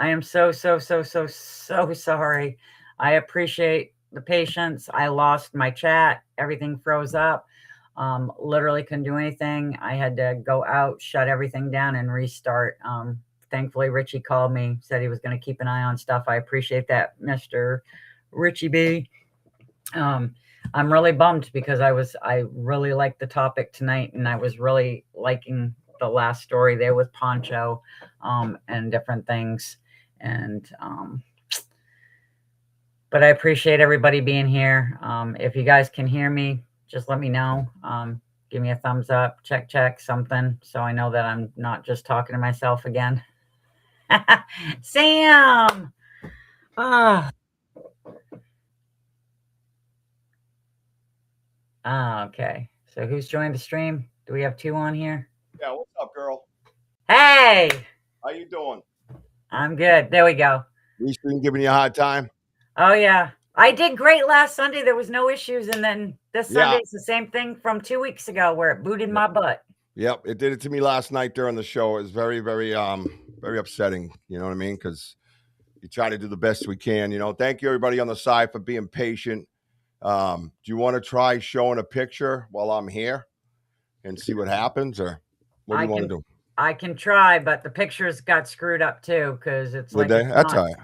I am so sorry. I appreciate the patience. I lost my chat. Everything froze up. Literally couldn't do anything. I had to go out, shut everything down, and restart. Thankfully, Richie called me, said he was going to keep an eye on stuff. I appreciate that, Mr. Richie B. I'm really bummed because I really liked the topic tonight, and I was really liking the last story there with Poncho, and different things. And but I appreciate everybody being here. If you guys can hear me, just let me know. Give me a thumbs up, check something, so I know that I'm not just talking to myself again. Sam. Okay. So who's joined the stream? Do we have 2 on here? Yeah, what's up, girl? Hey! How you doing? I'm good. There we go. Restream giving you a hard time? Oh, yeah. I did great last Sunday. There was no issues. And then this Sunday's the same thing from 2 weeks ago where it booted my butt. Yep, it did it to me last night during the show. It was very, very upsetting. You know what I mean? Because you try to do the best we can. You know, thank you everybody on the side for being patient. Do you want to try showing a picture while I'm here and see what happens, or what do you want to do? I can try, but the pictures got screwed up too because it's like that's all right.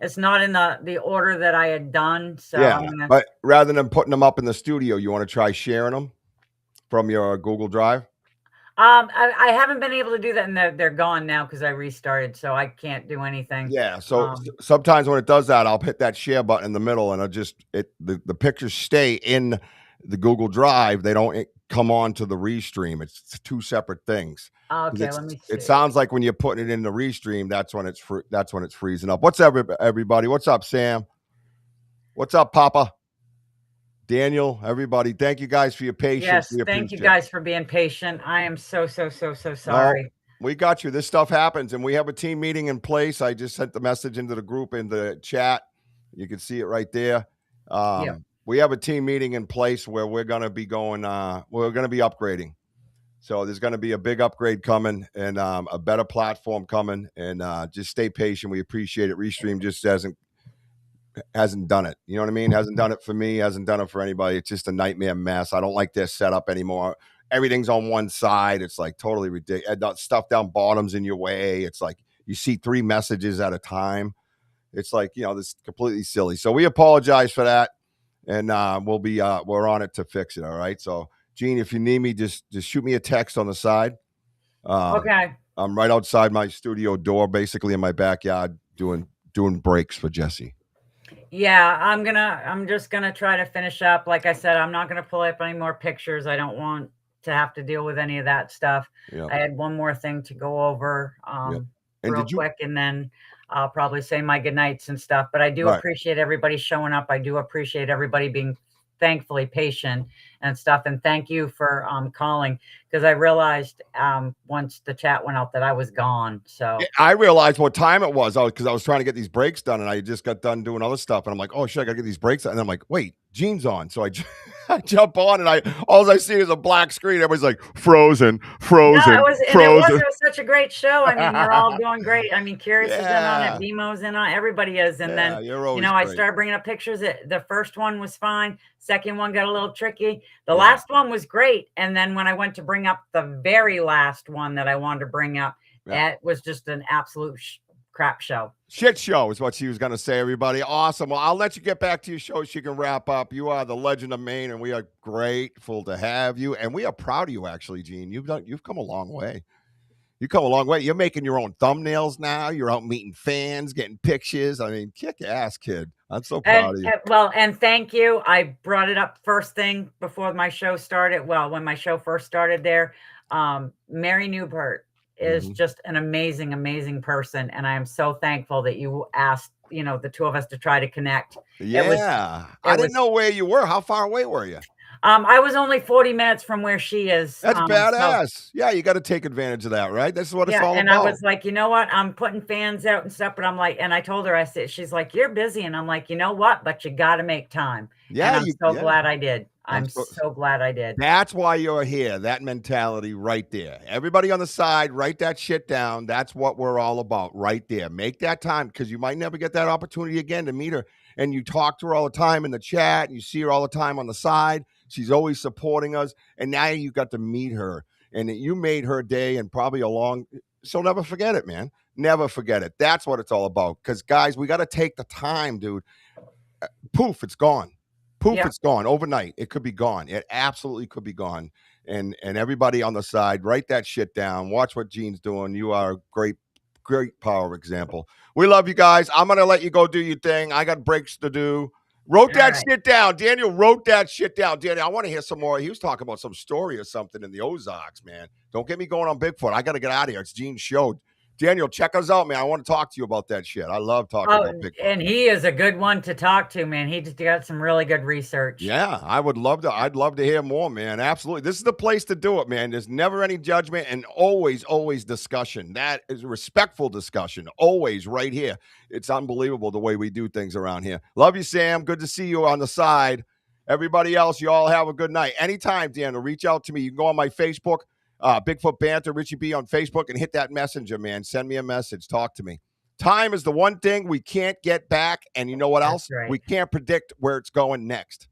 It's not in the order that I had done. So yeah, but rather than putting them up in the studio, you want to try sharing them from your Google Drive? I haven't been able to do that, and they're gone now because I restarted, so I can't do anything. Yeah, so sometimes when it does that, I'll hit that share button in the middle, and the pictures stay in the Google Drive. They don't come on to the restream. It's 2 separate things. Okay, let me see. It sounds like when you're putting it in the restream, that's when it's freezing up. What's up, everybody? What's up, Sam? What's up, Papa? Daniel, everybody, thank you guys for your patience. Yes, thank you guys for being patient. I am so sorry. No, we got you. This stuff happens, and we have a team meeting in place. I just sent the message into the group in the chat. You can see it right there. We have a team meeting in place where we're going to be going. We're going to be upgrading. So there's going to be a big upgrade coming, and a better platform coming. And just stay patient. We appreciate it. Restream just hasn't done it. You know what I mean? Hasn't done it for me. Hasn't done it for anybody. It's just a nightmare mess. I don't like their setup anymore. Everything's on one side. It's like totally ridiculous. Stuff down bottom's in your way. It's like you see 3 messages at a time. It's like, you know, this is completely silly. So we apologize for that. And we're on it to fix it. All right. So Jean, if you need me, just shoot me a text on the side. Okay. I'm right outside my studio door, basically in my backyard, doing breaks for Jesse. Yeah, I'm just gonna try to finish up. Like I said, I'm not gonna pull up any more pictures. I don't want to have to deal with any of that stuff. Yep. I had one more thing to go over real quick, and then I'll probably say my goodnights and stuff. But I do appreciate everybody showing up. I do appreciate everybody being thankfully patient and stuff. And thank you for calling, because I realized once the chat went out that I was gone. So I realized what time it was because I was trying to get these breaks done, and I just got done doing other stuff, and I'm like, oh shit, I gotta get these breaks done. And I'm like, wait, Jean's on. So I jump on, and all I see is a black screen. Everybody's like frozen. No, it was such a great show. I mean, you're all doing great. I mean, Curious is in on it, BMO's in on it, everybody is. And then I started bringing up pictures. The first one was fine. Second one got a little tricky. The last one was great. And then when I went to bring up the very last one that I wanted to bring up, it was just an absolute crap show. Shit show is what she was going to say, everybody. Awesome. Well, I'll let you get back to your show so you can wrap up. You are the legend of Maine, and we are grateful to have you. And we are proud of you, actually, Jean. You've come a long way. You come a long way. You're making your own thumbnails now. You're out meeting fans, getting pictures. I mean, kick ass, kid. I'm so proud of you. And thank you. I brought it up first thing before my show started. Well, when my show first started there, Mary Newbert is just an amazing, amazing person. And I am so thankful that you asked, the 2 of us to try to connect. Yeah. I didn't know where you were. How far away were you? I was only 40 minutes from where she is. That's badass. Yeah, you got to take advantage of that, right? This is what it's all about. And I was like, you know what? I'm putting fans out and stuff, but I'm like, and I told her, she's like, you're busy. And I'm like, you know what? But you got to make time. Yeah. And I'm so glad I did. I'm so glad I did. That's why you're here. That mentality right there. Everybody on the side, write that shit down. That's what we're all about right there. Make that time because you might never get that opportunity again to meet her. And you talk to her all the time in the chat. And you see her all the time on the side. She's always supporting us. And now you got to meet her. And you made her day and probably she'll never forget it, man. Never forget it. That's what it's all about. Because, guys, we got to take the time, dude. Poof, it's gone. Poof, It's gone overnight. It could be gone. It absolutely could be gone. And everybody on the side, write that shit down. Watch what Jean's doing. You are a great power example. We love you guys. I'm going to let you go do your thing. I got breaks to do. Wrote that shit down. Daniel wrote that shit down. Daniel, I want to hear some more. He was talking about some story or something in the Ozarks, man. Don't get me going on Bigfoot. I got to get out of here. It's Jean's show. Daniel, check us out, man. I want to talk to you about that shit. I love talking about Bigfoot. And he is a good one to talk to, man. He just got some really good research. Yeah, I'd love to hear more, man. Absolutely. This is the place to do it, man. There's never any judgment and always discussion. That is respectful discussion. Always right here. It's unbelievable the way we do things around here. Love you, Sam. Good to see you on the side. Everybody else, you all have a good night. Anytime, Daniel, reach out to me. You can go on my Facebook. Bigfoot Banter, Richie B on Facebook, and hit that messenger, man. Send me a message. Talk to me. Time is the one thing we can't get back. And you know what else? Right. We can't predict where it's going next.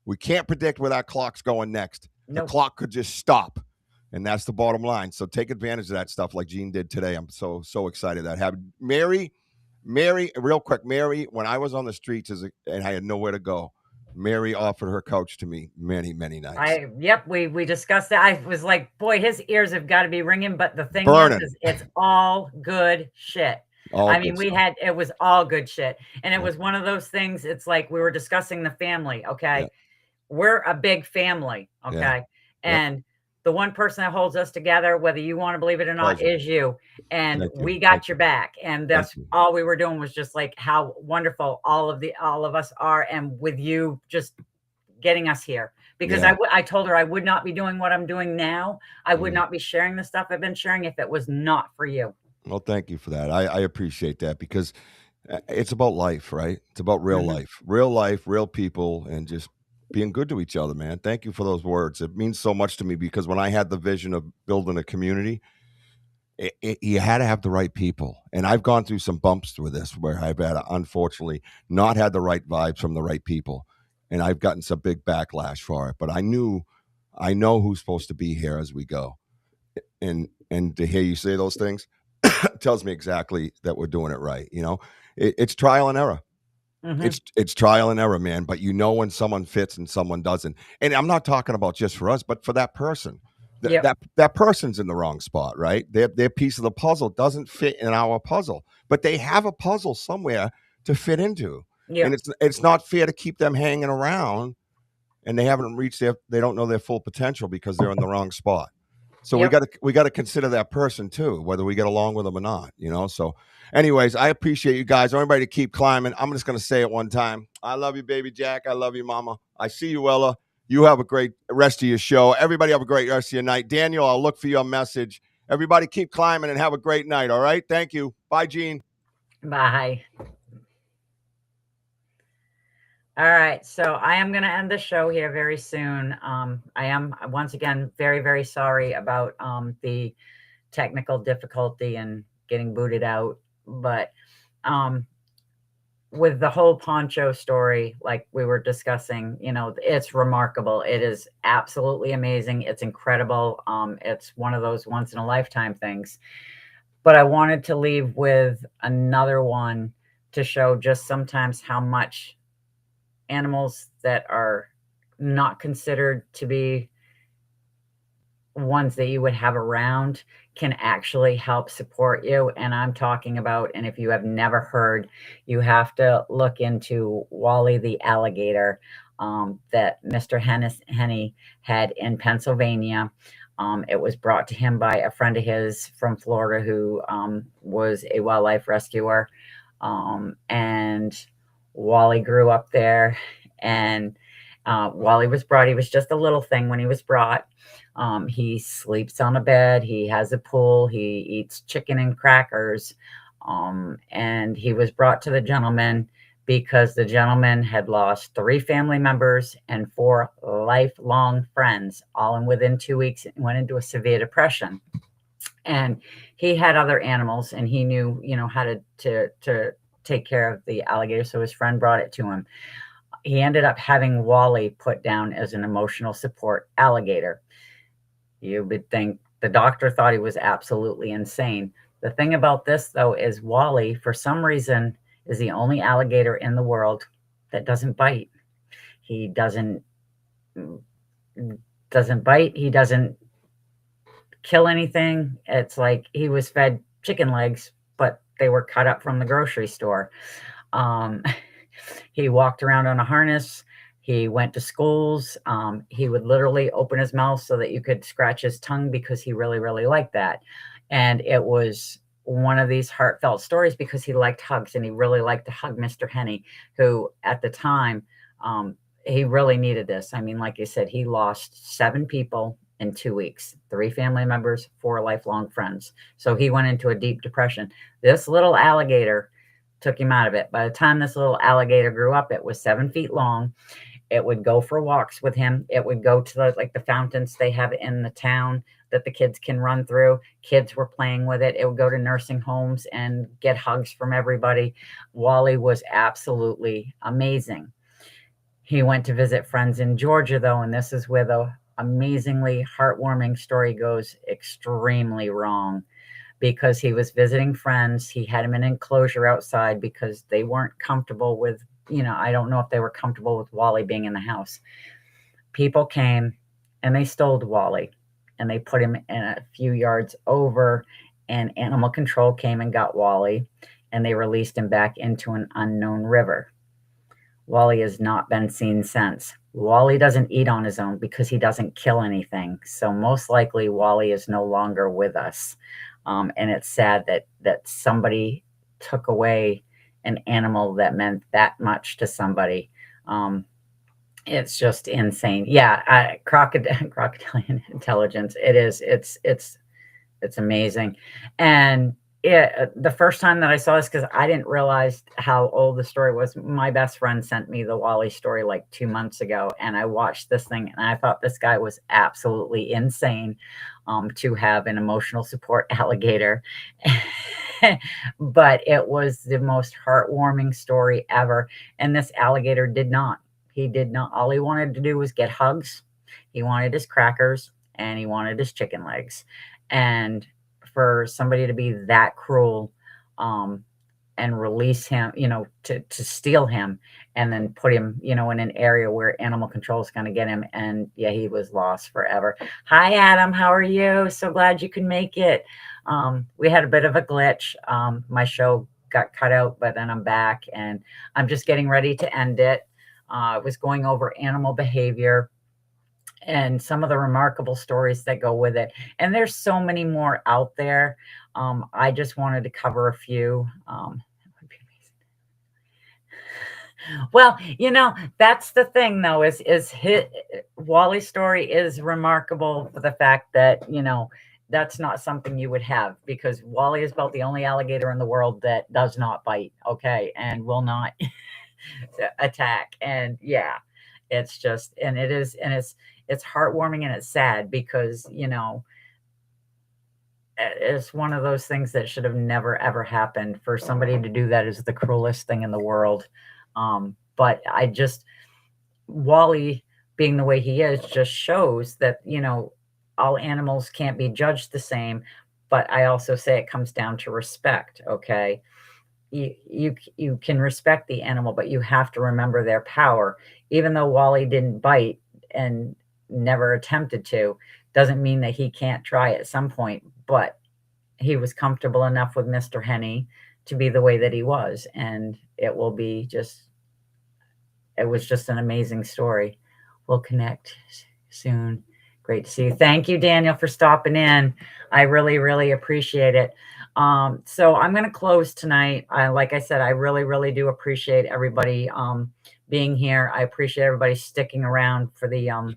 We can't predict where that clock's going next. Nope. The clock could just stop. And that's the bottom line. So take advantage of that stuff like Jean did today. I'm so excited that happened. Mary, real quick, Mary, when I was on the streets and I had nowhere to go, Mary offered her couch to me many, many nights. We discussed that. I was like, boy, his ears have got to be ringing. But the thing is, it's all good shit. It was all good shit. And it was one of those things. It's like we were discussing the family. Okay. Yeah. We're a big family. Okay. Yeah. And the one person that holds us together, whether you want to believe it or not, is you. And we got your back. And that's all we were doing was just like how wonderful all of us are. And with you just getting us here, because I told her I would not be doing what I'm doing now. I would not be sharing the stuff I've been sharing if it was not for you. Well, thank you for that. I appreciate that because it's about life, right? It's about real life, real people, and just being good to each other, man. Thank you for those words. It means so much to me because when I had the vision of building a community, you had to have the right people. And I've gone through some bumps with this where I've had, unfortunately, not had the right vibes from the right people. And I've gotten some big backlash for it. But I know who's supposed to be here as we go. And to hear you say those things tells me exactly that we're doing it right. You know, it's trial and error. Mm-hmm. It's trial and error, man. But you know when someone fits and someone doesn't. And I'm not talking about just for us, but for that person. That person's in the wrong spot, right? Their piece of the puzzle doesn't fit in our puzzle, but they have a puzzle somewhere to fit into. Yep. And it's not fair to keep them hanging around and they haven't reached they don't know their full potential because they're in the wrong spot. So we got to consider that person too, whether we get along with them or not, you know? So anyways, I appreciate you guys. I want everybody to keep climbing. I'm just going to say it one time. I love you, baby Jack. I love you, mama. I see you, Ella. You have a great rest of your show. Everybody have a great rest of your night. Daniel, I'll look for your message. Everybody keep climbing and have a great night. All right. Thank you. Bye, Jean. Bye. All right, so I am going to end the show here very soon. I am, once again, very, very sorry about the technical difficulty and getting booted out. But with the whole poncho story, like we were discussing, you know, it's remarkable. It is absolutely amazing. It's incredible. It's one of those once-in-a-lifetime things. But I wanted to leave with another one to show just sometimes how much animals that are not considered to be ones that you would have around can actually help support you. And I'm talking about, and if you have never heard, you have to look into Wally the alligator that Mr. Henney had in Pennsylvania. It was brought to him by a friend of his from Florida who was a wildlife rescuer. And Wally grew up there, and Wally was brought. He was just a little thing when he was brought. He sleeps on a bed. He has a pool. He eats chicken and crackers. And he was brought to the gentleman because the gentleman had lost 3 family members and 4 lifelong friends, all in within 2 weeks, and went into a severe depression. And he had other animals, and he knew, how to take care of the alligator, so his friend brought it to him. He ended up having Wally put down as an emotional support alligator. You would think the doctor thought he was absolutely insane. The thing about this, though, is Wally, for some reason, is the only alligator in the world that doesn't bite. He doesn't bite. He doesn't kill anything. It's like he was fed chicken legs, but they were cut up from the grocery store. He walked around on a harness. He went to schools. He would literally open his mouth so that you could scratch his tongue because he really, really liked that. And it was one of these heartfelt stories because he liked hugs, and he really liked to hug Mr. Henny, who at the time, he really needed this. I mean, like I said, he lost 7 people in 2 weeks, 3 family members, 4 lifelong friends. So he went into a deep depression. This little alligator took him out of it. By the time this little alligator grew up, it was 7 feet long. It would go for walks with him. It would go to the fountains they have in the town that the kids can run through. Kids were playing with it. It would go to nursing homes and get hugs from everybody. Wally was absolutely amazing. He went to visit friends in Georgia, though, and this is where the amazingly heartwarming story goes extremely wrong, because he was visiting friends. He had him in an enclosure outside because they weren't comfortable with, I don't know if they were comfortable with Wally being in the house. People came and they stole Wally, and they put him in a few yards over, and animal control came and got Wally, and they released him back into an unknown river. Wally has not been seen since. Wally doesn't eat on his own because he doesn't kill anything. So most likely Wally is no longer with us. And it's sad that somebody took away an animal that meant that much to somebody. It's just insane. Yeah, crocodilian intelligence. It is. It's amazing. And the first time that I saw this, because I didn't realize how old the story was. My best friend sent me the Wally story like 2 months ago, and I watched this thing, and I thought this guy was absolutely insane to have an emotional support alligator. But it was the most heartwarming story ever. And this alligator did not. He did not. All he wanted to do was get hugs. He wanted his crackers, and he wanted his chicken legs. And for somebody to be that cruel and release him, to steal him and then put him, in an area where animal control is going to get him. And yeah, he was lost forever. Hi, Adam. How are you? So glad you can make it. We had a bit of a glitch. My show got cut out, but then I'm back, and I'm just getting ready to end it. I was going over animal behavior and some of the remarkable stories that go with it. And there's so many more out there. I just wanted to cover a few. Well, that's the thing, though, is Wally's story is remarkable for the fact that, that's not something you would have, because Wally is about the only alligator in the world that does not bite, okay, and will not attack. And yeah, it's just, and it is, and it's heartwarming, and it's sad because, it's one of those things that should have never, ever happened. For somebody to do that is the cruelest thing in the world. But Wally being the way he is just shows that, all animals can't be judged the same. But I also say it comes down to respect. Okay. You can respect the animal, but you have to remember their power. Even though Wally didn't bite and never attempted to, doesn't mean that he can't try at some point. But he was comfortable enough with Mr. Henny to be the way that he was, and it was just an amazing story. We'll connect soon. Great to see you. Thank you, Daniel, for stopping in. I really, really appreciate it. So I'm going to close tonight. Like I said, I really, really do appreciate everybody being here. I appreciate everybody sticking around for the,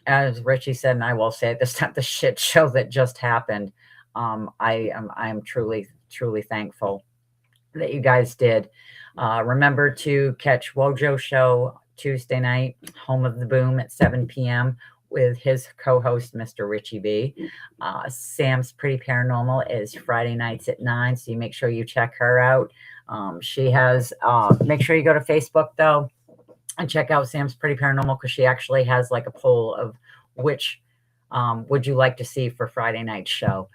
as Richie said, and I will say it this time, the shit show that just happened. I am truly, truly thankful that you guys did. Remember to catch Wojo Show Tuesday night, Home of the Boom at 7 p.m. with his co-host, Mr. Richie B. Sam's Pretty Paranormal is Friday nights at 9, so you make sure you check her out. She has, make sure you go to Facebook, though, and check out Sam's Pretty Paranormal, because she actually has like a poll of which would you like to see for Friday night show.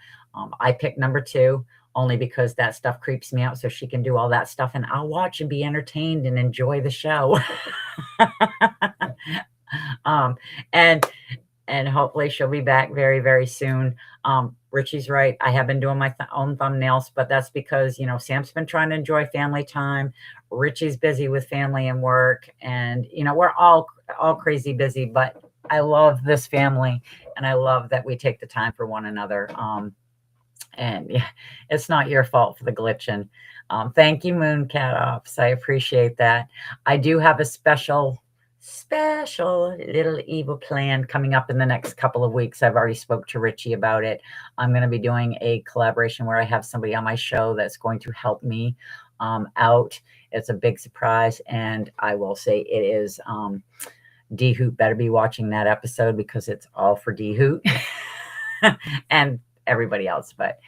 I picked number 2 only because that stuff creeps me out, so she can do all that stuff and I'll watch and be entertained and enjoy the show. And hopefully she'll be back very, very soon. Richie's right. I have been doing my own thumbnails, but that's because, you know, Sam's been trying to enjoy family time. Richie's busy with family and work, and, you know, we're all crazy busy, but I love this family and I love that we take the time for one another. And yeah, it's not your fault for the glitching. Thank you, Moon Cat Ops. I appreciate that. I do have a special little evil plan coming up in the next couple of weeks. I've already spoke to Richie about it. I'm going to be doing a collaboration where I have somebody on my show that's going to help me out. It's a big surprise, and I will say it is D Hoot better be watching that episode, because it's all for D Hoot and everybody else. But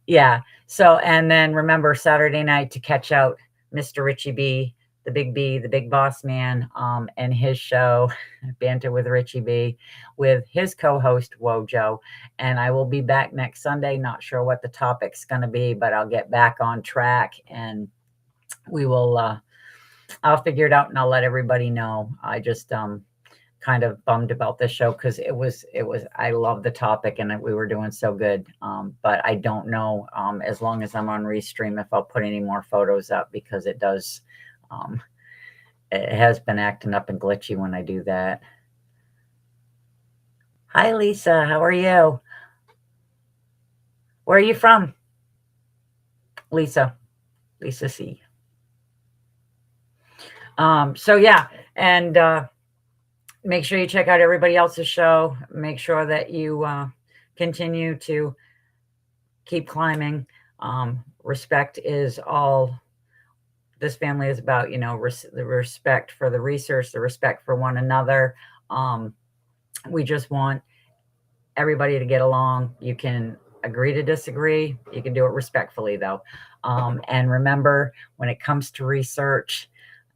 yeah, so, and then remember Saturday night to catch out Mr. Richie B, the big boss man, and his show Banter with Richie B, with his co-host Wojo. And I will be back next Sunday. Not sure what the topic's going to be, but I'll get back on track and we will I'll figure it out and I'll let everybody know. I just kind of bummed about this show, because it was I love the topic and we were doing so good, but I don't know as long as I'm on Restream if I'll put any more photos up, because it does it has been acting up and glitchy when I do that. Hi Lisa, how are you? Where are you from? Lisa C. So yeah, and make sure you check out everybody else's show. Make sure that you continue to keep climbing. Respect is all this family is about, you know, the respect for the research, the respect for one another. We just want everybody to get along. You can agree to disagree. You can do it respectfully, though. And remember, when it comes to research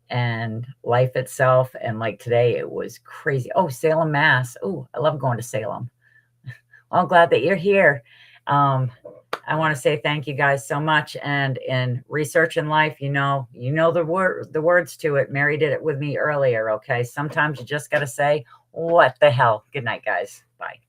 and life itself, and like today, it was crazy. Oh, Salem, Mass. Oh, I love going to Salem. Well, I'm glad that you're here. I want to say thank you guys so much. And in research and life, you know the words to it. Mary did it with me earlier. Okay. Sometimes you just got to say, what the hell? Good night, guys. Bye.